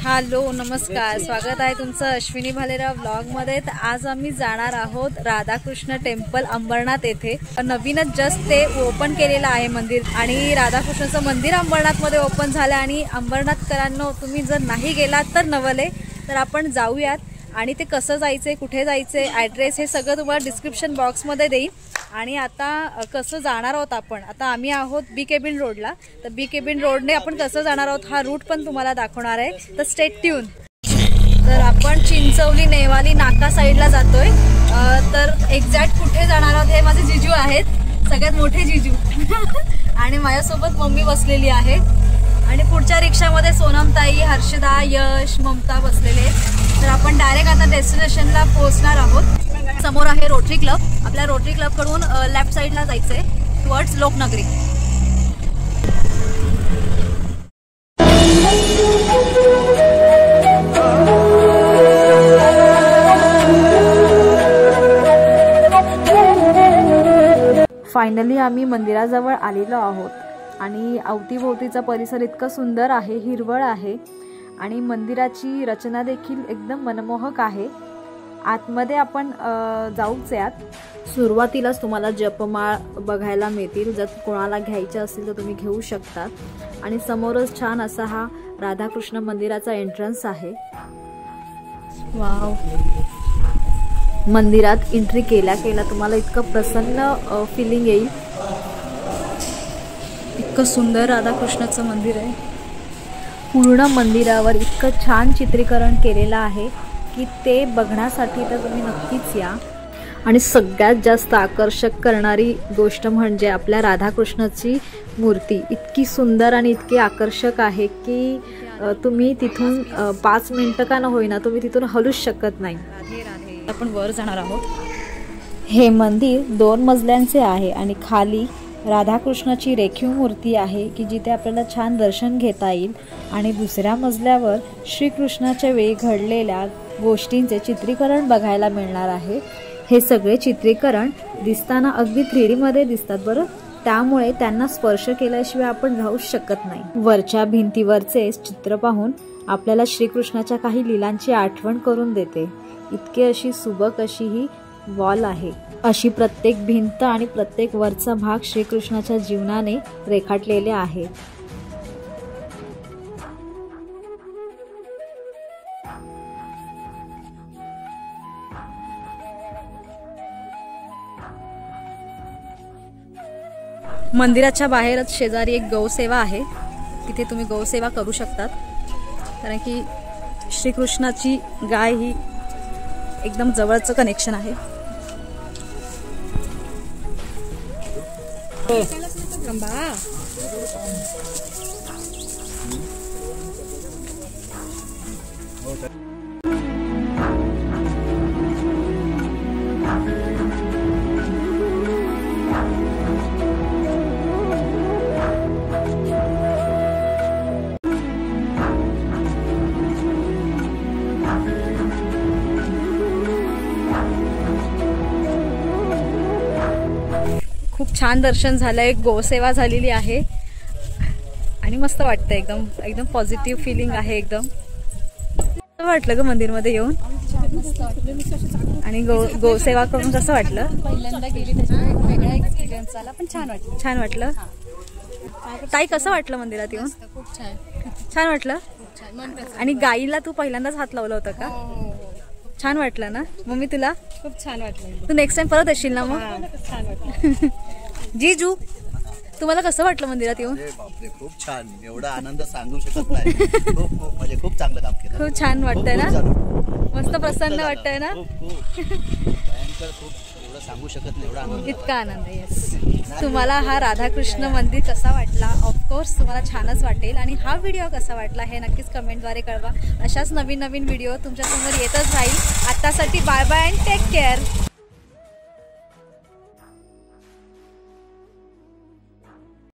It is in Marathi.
हॅलो नमस्कार, स्वागत आहे तुमचं अश्विनी भालेराव ब्लॉगमध्ये। तर आज आम्ही जाणार आहोत राधाकृष्ण टेम्पल अंबरनाथ येथे। नवीनच जस्ट ते ओपन केलेलं आहे मंदिर आणि राधाकृष्णाचं मंदिर अंबरनाथमध्ये ओपन झालं। आणि अंबरनाथकरांनो, तुम्ही जर नाही गेलात तर नवले तर आपण जाऊयात। आणि ते कसं जायचं, कुठे जायचं, ॲड्रेस हे सगळं तुम्हाला डिस्क्रिप्शन बॉक्समध्ये देईन। आणि आता कसं जाणार आहोत आपण, आता आम्ही आहोत बी केबिन रोडला। तर बी केबिन रोडने आपण कसं जाणार आहोत हा रूट पण तुम्हाला दाखवणार आहे, तर स्टे ट्यून। तर आपण चिंचवली नेवाली नाका साईडला जातोय। तर एक्झॅक्ट कुठे जाणार आहोत हे माझे जिजू आहेत, सगळ्यात मोठे जिजू आणि माझ्यासोबत मम्मी बसलेली आहे। आणि पुढच्या रिक्षामध्ये सोनमताई, हर्षदा, यश, ममता बसलेले आहेत। तर आपण डायरेक्ट आता डेस्टिनेशनला पोहोचणार आहोत। समोर आहे रोटरी क्लब, आपल्या रोटरी क्लब कडून लेफ्ट साइडला जायचंय टुवर्ड्स लोकनगरी। फायनली आम्ही मंदिराजवळ आलेलो आहोत आणि अवतीभोवतीचा परिसर इतका सुंदर आहे, हिरवळ आहे आणि मंदिराची रचना देखील एकदम मनमोहक आहे। आतमध्ये आपण जाऊच यात। सुरुवातीलाच तुम्हाला जपमाळ बघायला मिळतील, जर कोणाला घ्यायचं असेल तर तुम्ही घेऊ शकता। आणि समोरच छान असा हा राधाकृष्ण मंदिराचा एंट्रन्स आहे। वाव, मंदिरात एंट्री केल्या तुम्हाला इतकं प्रसन्न फिलिंग येईल। इतकं सुंदर राधाकृष्णाचं मंदिर आहे। पूर्ण मंदिरावर इतकं छान चित्रीकरण केलेलं आहे की ते बघण्यासाठी तर तुम्ही नक्कीच या। आणि सगळ्यात जास्त आकर्षक करणारी गोष्ट म्हणजे आपल्या राधाकृष्णाची मूर्ती इतकी सुंदर आणि इतकी आकर्षक आहे की तुम्ही तिथून 5 मिनिटं का न होईना तुम्ही तिथून हलूच शकत नाही। आपण वर जाणार आहोत। हे मंदिर 2 मजल्यांचे आहे आणि खाली राधाकृष्णाची रेखीव मूर्ती आहे की जिथे आपल्याला छान दर्शन घेता येईल। आणि दुसऱ्या मजल्यावर श्रीकृष्णाच्या वेळी घडलेल्या गोष्टींचे चित्रीकरण बघायला मिळणार आहे। हे सगळे चित्रीकरण दिसताना अगदी 3D मध्ये दिसतात बरं, त्यामुळे त्यांना स्पर्श केल्याशिवाय आपण राहूच शकत नाही। वरच्या भिंतीवरचे चित्र पाहून आपल्याला श्रीकृष्णाच्या काही लीलांची आठवण करून देते। इतकी अशी सुबक अशी ही वॉल आहे। अशी प्रत्येक भिंत आणि प्रत्येक वरचा भाग श्रीकृष्णाच्या जीवनाने रेखाटलेले आहे। मंदिराच्या बाहेरच शेजारी एक गौसेवा आहे, तिथे तुम्ही गौसेवा करू शकतात। कारण की श्रीकृष्णाची गाय ही एकदम जवळचं कनेक्शन आहे। खूप छान दर्शन झालंय, गोसेवा झालेली आहे आणि मस्त वाटतं, एकदम एकदम पॉझिटिव्ह फिलिंग आहे। एकदम कसं वाटलं ग मंदिरमध्ये येऊन? आणि गोसेवा करून कसं वाटलं? पहिल्यांदा गेली त्याच्यामुळे वेगळा एक्सपिरियन्स आला, पण छान वाटलं। छान वाटलं ताई, कसं वाटलं मंदिरात येऊन? खूप छान छान वाटलं। आणि गाईला तू पहिल्यांदाच हात लावला होता का? छान वाटलं ना मम्मी तुला? खूप छान वाटलं। तू नेक्स्ट टाइम परत येशील ना मग? छान वाटलं। जीजू, तुम्हाला कसं वाटलं मंदिरात येऊन? बापरे, खूप छान, एवढा आनंद सांगू शकत नाही। खूप म्हणजे खूप चांगलं काम केलं। खूप छान वाटतंय ना? मस्त प्रसन्न वाटतंय ना? भयंकर, खूप एवढं सांगू शकत नाही, एवढा आनंद, इतका आनंद। येस, तुम्हाला हा राधाकृष्ण मंदिर कसा वाटला? ऑफकोर्स तुम्हाला छानच वाटेल। आणि हा व्हिडिओ कसा वाटला हे नक्कीच कमेंटद्वारे कळवा। अशाच नवीन नवीन व्हिडिओ तुमच्यासमोर येतच राहील। आतासाठी bye bye and take care.